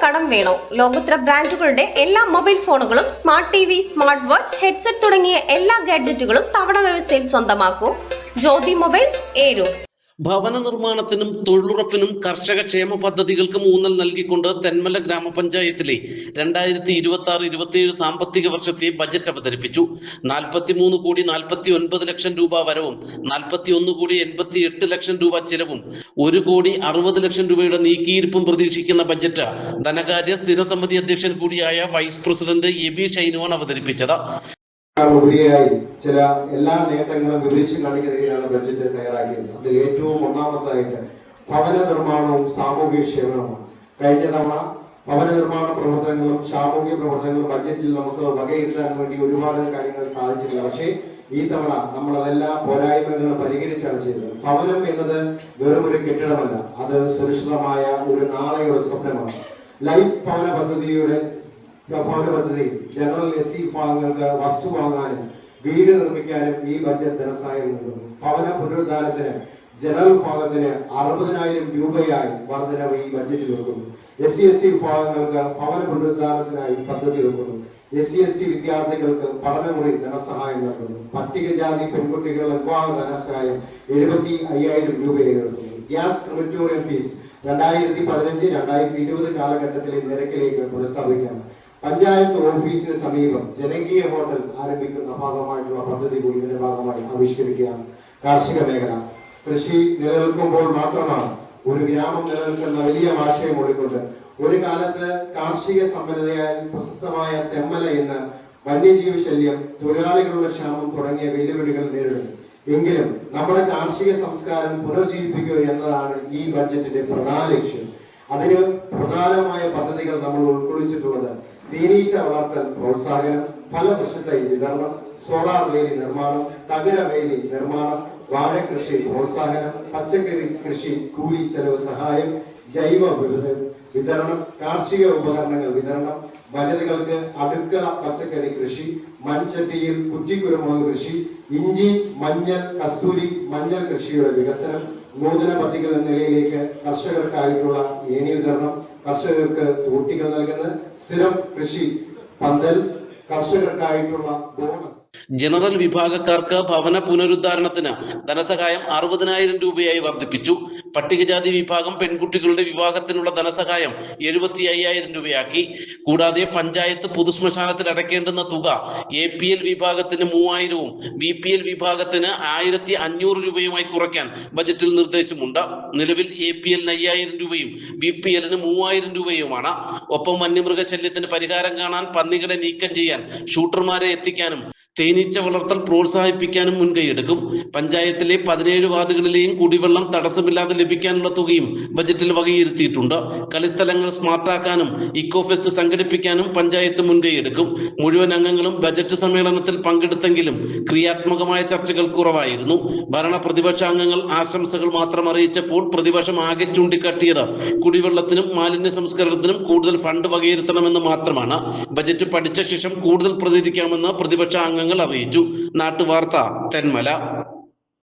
കടം വേണോ? ലോകോത്തര ബ്രാൻഡുകളുടെ എല്ലാ മൊബൈൽ ഫോണുകളും smart T V, smart watch, headset തുടങ്ങിയ എല്ലാ ഗാഡ്ജറ്റുകളും തവണ വ്യവസ്ഥയിൽ സ്വന്തമാക്കൂ. ജ്യോതി മൊബൈൽസ്, ഏരൂർ. ഭവന നിർമ്മാണത്തിനും തൊഴിലുറപ്പിനും കർഷക ക്ഷേമ പദ്ധതികൾക്കും ഊന്നൽ നൽകിക്കൊണ്ട് തെന്മല ഗ്രാമപഞ്ചായത്തിലെ 2026-27 സാമ്പത്തിക വർഷത്തെ ബജറ്റ് അവതരിപ്പിച്ചു. 43,49,00,000 രൂപ വരവും 41,88,00,000 രൂപ ചെലവും 1,60,00,000 രൂപയുടെ നീക്കിയിരിപ്പും പ്രതീക്ഷിക്കുന്ന ബജറ്റ് ധനകാര്യ സ്ഥിരസമിതി അധ്യക്ഷൻ കൂടിയായ വൈസ് പ്രസിഡന്റ് എബി ഷൈനുവാണ് അവതരിപ്പിച്ചത്. ഉപരിയായി ചില എല്ലാ നേട്ടങ്ങളും വിവരിച്ചു കാണിക്കുന്നതിനാണ് ബഡ്ജറ്റ് തയ്യാറാക്കിയത്. അതിൽ ഏറ്റവും ഒന്നാമതായിട്ട് ഭവന നിർമ്മാണവും സാമൂഹ്യ ക്ഷേമവുമാണ്. കഴിഞ്ഞ തവണ ഭവന നിർമ്മാണ പ്രവർത്തനങ്ങളും സാമൂഹ്യ പ്രവർത്തനങ്ങളും ബഡ്ജറ്റിൽ നമുക്ക് വകയിരുത്താൻ വേണ്ടി ഒരുപാട് കാര്യങ്ങൾ സാധിച്ചില്ല. പക്ഷേ ഈ തവണ നമ്മൾ അതെല്ലാം പോരായ്മകൾ പരിഹരിച്ചാണ് ചെയ്തത്. ഭവനം എന്നത് വെറും ഒരു കെട്ടിടമല്ല, അത് സുരക്ഷിതമായ ഒരു നാളെയുടെ സ്വപ്നമാണ്. ലൈഫ് ഭവന പദ്ധതി ജനറൽ SC വിഭാഗങ്ങൾക്ക് വസ്തു വാങ്ങാനും വീട് നിർമ്മിക്കാനും ഈ ബഡ്ജറ്റ് ധനസഹായം നൽകുന്നു. ഭവന പുനരുദ്ധാരണത്തിന് ജനറൽ വിഭാഗത്തിന് 60,000 രൂപയായി വർധനവ് ഈ ബഡ്ജറ്റിൽ വെക്കുന്നു. SC/ST വിഭാഗങ്ങൾക്ക് ഭവന പുനരുദ്ധാരണത്തിനായി പദ്ധതി വെക്കുന്നു. SC/ST വിദ്യാർത്ഥികൾക്ക് പഠനമുറി ധനസഹായം നൽകുന്നു. പട്ടികജാതി പെൺകുട്ടികളുടെ വിവാഹ ധനസഹായം 75,000 രൂപയെ ഉയർത്തുന്നു. ഗ്യാസ് ക്രിമറ്റോറിയം ഫീസ് 2015-2020 കാലഘട്ടത്തിലെ നിരക്കിലേക്ക് പുനഃസ്ഥാപിക്കാണ്. പഞ്ചായത്ത് ഓഫീസിന് സമീപം ജനകീയ ഹോട്ടൽ ആരംഭിക്കുന്ന ഭാഗമായിട്ടുള്ള പദ്ധതി കൂടി ഇതിന്റെ ഭാഗമായി ആവിഷ്കരിക്കുകയാണ്. കാർഷിക മേഖല, കൃഷി നിലനിൽക്കുമ്പോൾ മാത്രമാണ് ഒരു ഗ്രാമം നിലനിൽക്കുന്ന വലിയ ആശയം ഓടിക്കൊണ്ട് ഒരു കാലത്ത് കാർഷിക സമ്പന്നതയാൽ പ്രശസ്തമായ തെന്മല ഇന്ന് വന്യജീവി ശല്യം, തൊഴിലാളികളുടെ ക്ഷാമം തുടങ്ങിയ വെല്ലുവിളികൾ നേരിടുന്നു. എങ്കിലും നമ്മുടെ കാർഷിക സംസ്കാരം പുനർജീവിപ്പിക്കുക എന്നതാണ് ഈ ബഡ്ജറ്റിന്റെ പ്രധാന ലക്ഷ്യം. അതിന് പ്രധാനമായ പദ്ധതികൾ നമ്മൾ ഉൾക്കൊള്ളിച്ചിട്ടുള്ളത് തേനീച്ച വളർത്തൽ പ്രോത്സാഹനം, ഫലവൃക്ഷത്തൈ വിതരണം, സോളാർ വേലി നിർമ്മാണം, തകര വേലി നിർമ്മാണം, വാഴ കൃഷി പ്രോത്സാഹനം, പച്ചക്കറി കൃഷി കൂലി ചെലവ് സഹായം, ജൈവ വിതരണം, കാർഷിക ഉപകരണങ്ങൾ വിതരണം, വനിതകൾക്ക് അടുക്കള പച്ചക്കറി കൃഷി, മൺചട്ടിയിൽ കുറ്റിക്കുരുമുളക് കൃഷി, ഇഞ്ചി, മഞ്ഞൾ, കസ്തൂരി മഞ്ഞൾ കൃഷിയുടെ വികസനം, നൂതന പദ്ധതികൾ എന്ന നിലയിലേക്ക് കർഷകർക്കായിട്ടുള്ള ഏണി വിതരണം, കർഷകർക്ക് തോട്ടികൾ നൽകുന്ന സ്ഥിരം കൃഷി പന്തൽ, കർഷകർക്കായിട്ടുള്ള ബോണസ്. ജനറൽ വിഭാഗക്കാർക്ക് ഭവന പുനരുദ്ധാരണത്തിന് ധനസഹായം 60,000 രൂപയായി വർദ്ധിപ്പിച്ചു. പട്ടികജാതി വിഭാഗം പെൺകുട്ടികളുടെ വിവാഹത്തിനുള്ള ധനസഹായം 75,000 രൂപയാക്കി. കൂടാതെ പഞ്ചായത്ത് പൊതുശ്മശാനത്തിൽ അടയ്ക്കേണ്ടുന്ന തുക APL വിഭാഗത്തിന് 3,000-ഉം BPL വിഭാഗത്തിന് 1,500 രൂപയുമായി കുറയ്ക്കാൻ ബജറ്റിൽ നിർദ്ദേശമുണ്ട്. നിലവിൽ APL-ന് 5,000 രൂപയും BPL-ന് 3,000 രൂപയുമാണ്. ഒപ്പം വന്യമൃഗശല്യത്തിന് പരിഹാരം കാണാൻ പന്നികളെ നീക്കം ചെയ്യാൻ ഷൂട്ടർമാരെ എത്തിക്കാനും തേനീച്ച വളർത്തൽ പ്രോത്സാഹിപ്പിക്കാനും മുൻകൈയെടുക്കും. പഞ്ചായത്തിലെ 17 വാർഡുകളിലെയും കുടിവെള്ളം തടസ്സമില്ലാതെ ലഭിക്കാനുള്ള തുകയും ബജറ്റിൽ വകയിരുത്തിയിട്ടുണ്ട്. കളിസ്ഥലങ്ങൾ സ്മാർട്ടാക്കാനും ഇക്കോ ഫെസ്റ്റ് സംഘടിപ്പിക്കാനും പഞ്ചായത്ത് മുൻകൈയെടുക്കും. മുഴുവൻ അംഗങ്ങളും ബജറ്റ് സമ്മേളനത്തിൽ പങ്കെടുത്തെങ്കിലും ക്രിയാത്മകമായ ചർച്ചകൾ കുറവായിരുന്നു. ഭരണ പ്രതിപക്ഷ അംഗങ്ങൾ ആശംസകൾ മാത്രം അറിയിച്ചപ്പോൾ പ്രതിപക്ഷം ആകെ ചൂണ്ടിക്കാട്ടിയത് കുടിവെള്ളത്തിനും മാലിന്യ സംസ്കരണത്തിനും കൂടുതൽ ഫണ്ട് വകയിരുത്തണമെന്ന് മാത്രമാണ്. ബജറ്റ് പഠിച്ച ശേഷം കൂടുതൽ പ്രതികരിക്കാമെന്ന് പ്രതിപക്ഷ അംഗങ്ങൾ അറിയിച്ചു. നാട്ടുവാർത്ത, തെന്മല.